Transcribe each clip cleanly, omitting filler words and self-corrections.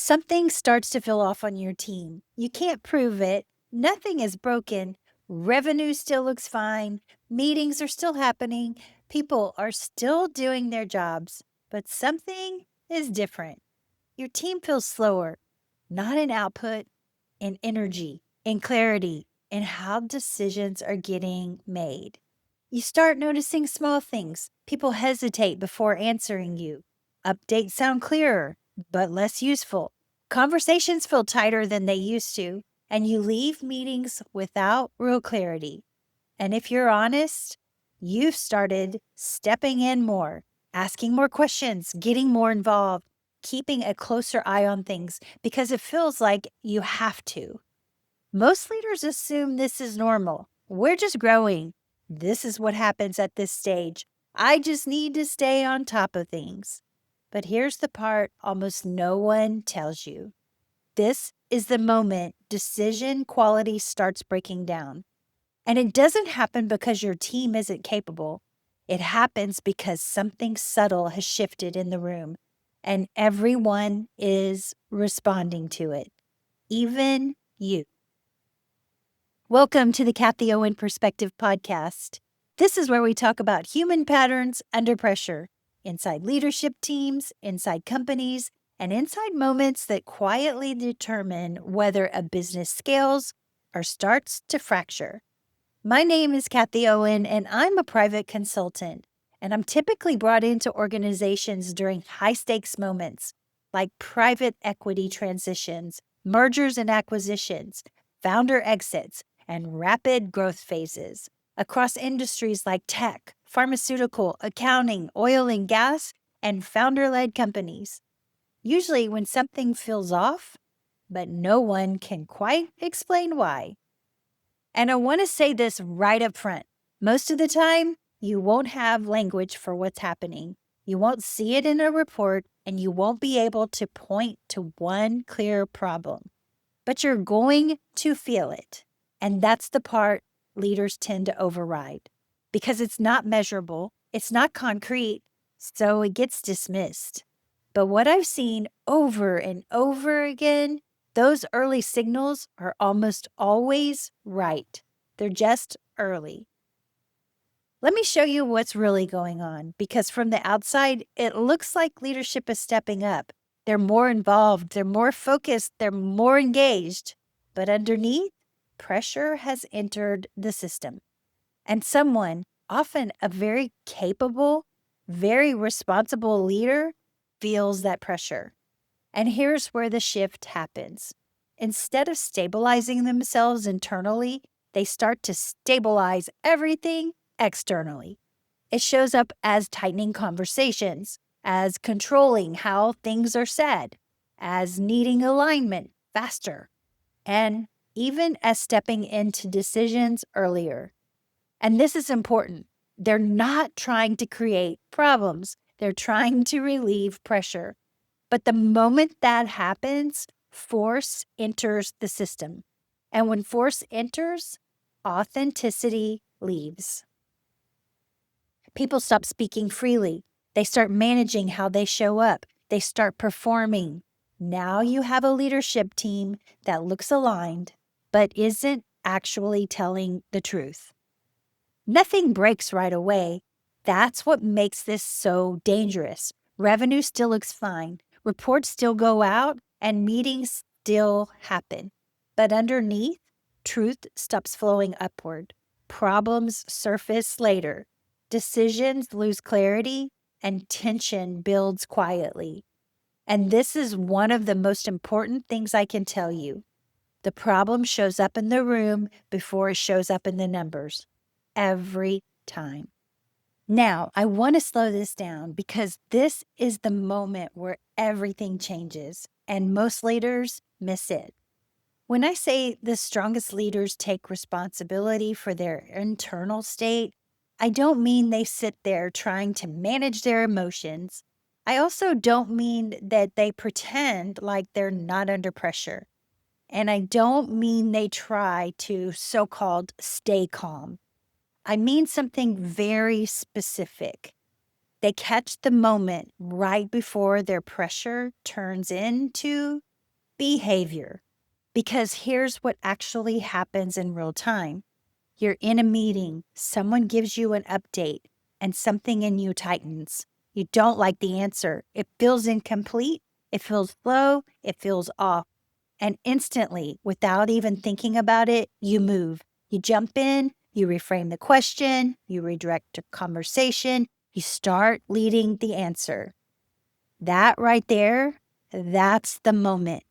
Something starts to feel off on your team. You can't prove it. Nothing is broken. Revenue still looks fine. Meetings are still happening. People are still doing their jobs. But something is different. Your team feels slower, not in output, in energy, in clarity, in how decisions are getting made. You start noticing small things. People hesitate before answering you. Updates sound clearer, but less useful. Conversations feel tighter than they used to, and you leave meetings without real clarity. And if you're honest, you've started stepping in more, asking more questions, getting more involved, keeping a closer eye on things because it feels like you have to. Most leaders assume this is normal. We're just growing. This is what happens at this stage. I just need to stay on top of things. But here's the part almost no one tells you. This is the moment decision quality starts breaking down. And it doesn't happen because your team isn't capable. It happens because something subtle has shifted in the room and everyone is responding to it, even you. Welcome to the Kathie Owen Perspective Podcast. This is where we talk about human patterns under pressure, inside leadership teams, inside companies, and inside moments that quietly determine whether a business scales or starts to fracture. My name is Kathie Owen, and I'm a private consultant, and I'm typically brought into organizations during high-stakes moments like private equity transitions, mergers and acquisitions, founder exits, and rapid growth phases across industries like tech, pharmaceutical, accounting, oil and gas, and founder-led companies. Usually when something feels off, but no one can quite explain why. And I want to say this right up front. Most of the time, you won't have language for what's happening. You won't see it in a report, and you won't be able to point to one clear problem. But you're going to feel it. And that's the part leaders tend to override because it's not measurable, it's not concrete, so it gets dismissed. But what I've seen over and over again, those early signals are almost always right. They're just early. Let me show you what's really going on because from the outside, it looks like leadership is stepping up. They're more involved, they're more focused, they're more engaged. But underneath, pressure has entered the system. And someone, often a very capable, very responsible leader, feels that pressure. And here's where the shift happens. Instead of stabilizing themselves internally, they start to stabilize everything externally. It shows up as tightening conversations, as controlling how things are said, as needing alignment faster, and even as stepping into decisions earlier. And this is important. They're not trying to create problems. They're trying to relieve pressure. But the moment that happens, force enters the system. And when force enters, authenticity leaves. People stop speaking freely. They start managing how they show up. They start performing. Now you have a leadership team that looks aligned, but isn't actually telling the truth. Nothing breaks right away. That's what makes this so dangerous. Revenue still looks fine. Reports still go out and meetings still happen. But underneath, truth stops flowing upward. Problems surface later. Decisions lose clarity and tension builds quietly. And this is one of the most important things I can tell you. The problem shows up in the room before it shows up in the numbers. Every time. Now, I want to slow this down because this is the moment where everything changes and most leaders miss it. When I say the strongest leaders take responsibility for their internal state, I don't mean they sit there trying to manage their emotions. I also don't mean that they pretend like they're not under pressure. And I don't mean they try to so-called stay calm. I mean something very specific. They catch the moment right before their pressure turns into behavior. Because here's what actually happens in real time. You're in a meeting, someone gives you an update, and something in you tightens. You don't like the answer. It feels incomplete, it feels slow, it feels off. And instantly, without even thinking about it, you move. You jump in, you reframe the question, you redirect the conversation, you start leading the answer. That right there, that's the moment.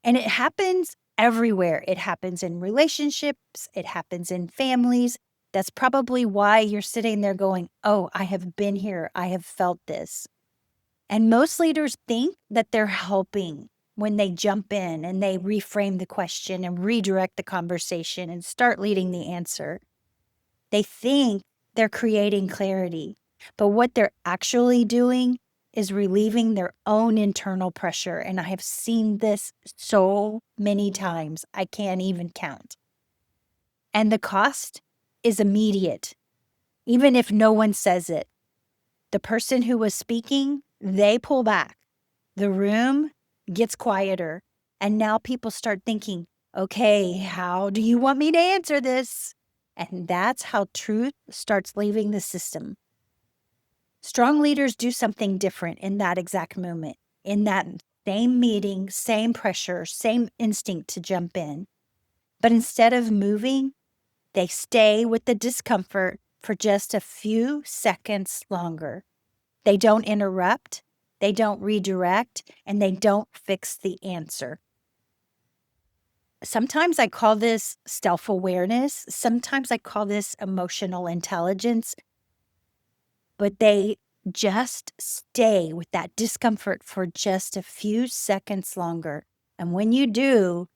And it happens everywhere. It happens in relationships, it happens in families. That's probably why you're sitting there going, oh, I have been here, I have felt this. And most leaders think that they're helping when they jump in and they reframe the question and redirect the conversation and start leading the answer. They think they're creating clarity, but what they're actually doing is relieving their own internal pressure. And I have seen this so many times, I can't even count. And the cost is immediate, even if no one says it. The person who was speaking, they pull back. The room gets quieter. And now people start thinking, okay, how do you want me to answer this? And that's how truth starts leaving the system. Strong leaders do something different in that exact moment, in that same meeting, same pressure, same instinct to jump in. But instead of moving, they stay with the discomfort for just a few seconds longer. They don't interrupt, they don't redirect, and they don't fix the answer. Sometimes I call this self-awareness. Sometimes I call this emotional intelligence. But they just stay with that discomfort for just a few seconds longer. And when you do,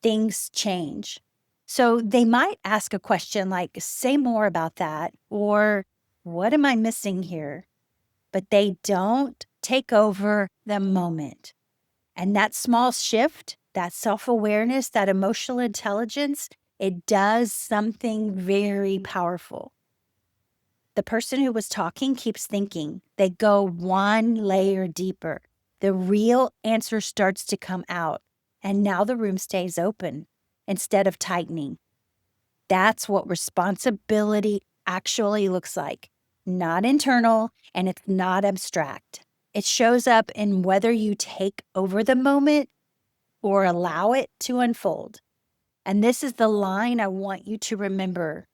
things change. So they might ask a question like, say more about that, or what am I missing here? But they don't take over the moment. And that small shift, that self-awareness, that emotional intelligence, it does something very powerful. The person who was talking keeps thinking. They go one layer deeper. The real answer starts to come out. And now the room stays open instead of tightening. That's what responsibility actually looks like. Not internal, and it's not abstract. It shows up in whether you take over the moment or allow it to unfold. And this is the line I want you to remember.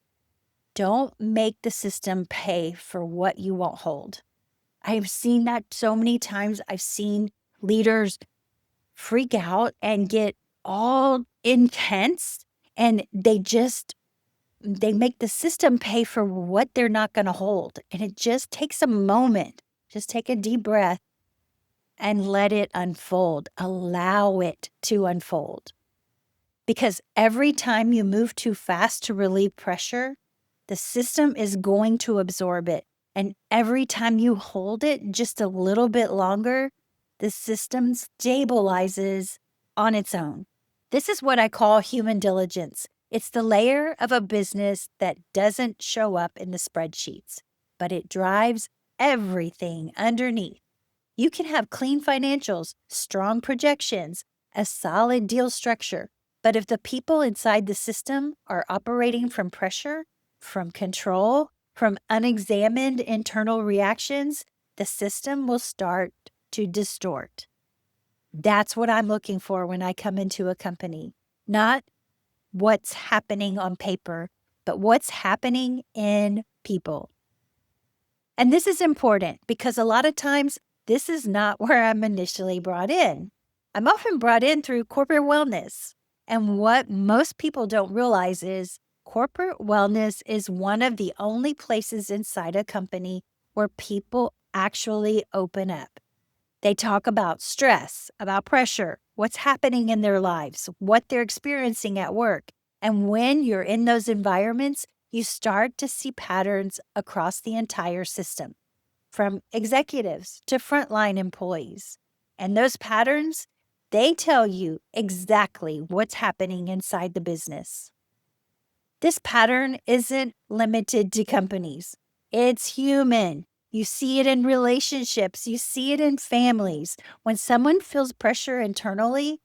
Don't make the system pay for what you won't hold. I have seen that so many times. I've seen leaders freak out and get all intense, and they make the system pay for what they're not going to hold. And it just takes a moment. Just take a deep breath and let it unfold. Allow it to unfold. Because every time you move too fast to relieve pressure, the system is going to absorb it. And every time you hold it just a little bit longer, the system stabilizes on its own. This is what I call human diligence. It's the layer of a business that doesn't show up in the spreadsheets, but it drives everything underneath. You can have clean financials, strong projections, a solid deal structure, but if the people inside the system are operating from pressure, from control, from unexamined internal reactions, the system will start to distort. That's what I'm looking for when I come into a company. Not what's happening on paper, but what's happening in people. And this is important because a lot of times this is not where I'm initially brought in. I'm often brought in through corporate wellness. And what most people don't realize is corporate wellness is one of the only places inside a company where people actually open up. They talk about stress, about pressure, what's happening in their lives, what they're experiencing at work. And when you're in those environments, you start to see patterns across the entire system, from executives to frontline employees. And those patterns, they tell you exactly what's happening inside the business. This pattern isn't limited to companies. It's human. You see it in relationships. You see it in families. When someone feels pressure internally,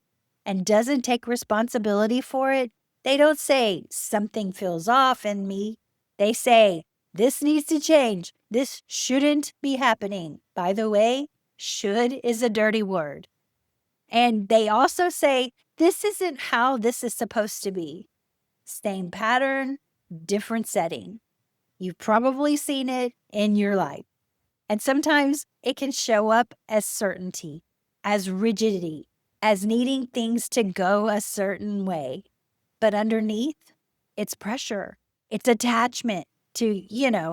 and doesn't take responsibility for it, they don't say, something feels off in me. They say, this needs to change. This shouldn't be happening. By the way, should is a dirty word. And they also say, this isn't how this is supposed to be. Same pattern, different setting. You've probably seen it in your life. And sometimes it can show up as certainty, as rigidity, as needing things to go a certain way. But underneath, it's pressure. It's attachment to,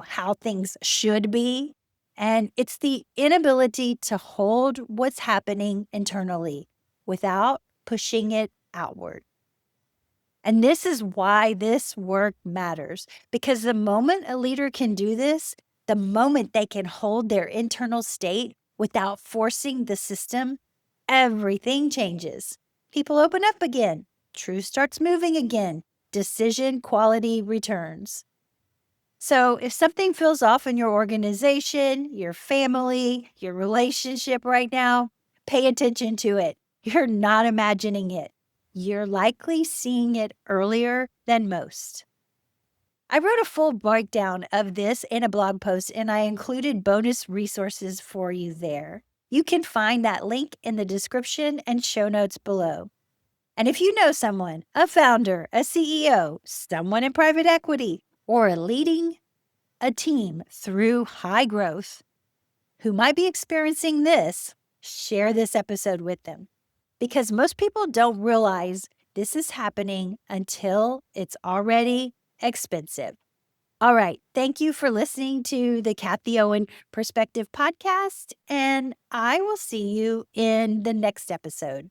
how things should be. And it's the inability to hold what's happening internally without pushing it outward. And this is why this work matters, because the moment a leader can do this, the moment they can hold their internal state without forcing the system, everything changes. People open up again. Truth starts moving again. Decision quality returns. So if something feels off in your organization, your family, your relationship right now, pay attention to it. You're not imagining it. You're likely seeing it earlier than most. I wrote a full breakdown of this in a blog post, and I included bonus resources for you there. You can find that link in the description and show notes below. And if you know someone, a founder, a CEO, someone in private equity, or leading a team through high growth who might be experiencing this, share this episode with them. Because most people don't realize this is happening until it's already expensive. All right. Thank you for listening to the Kathie Owen Perspective Podcast, and I will see you in the next episode.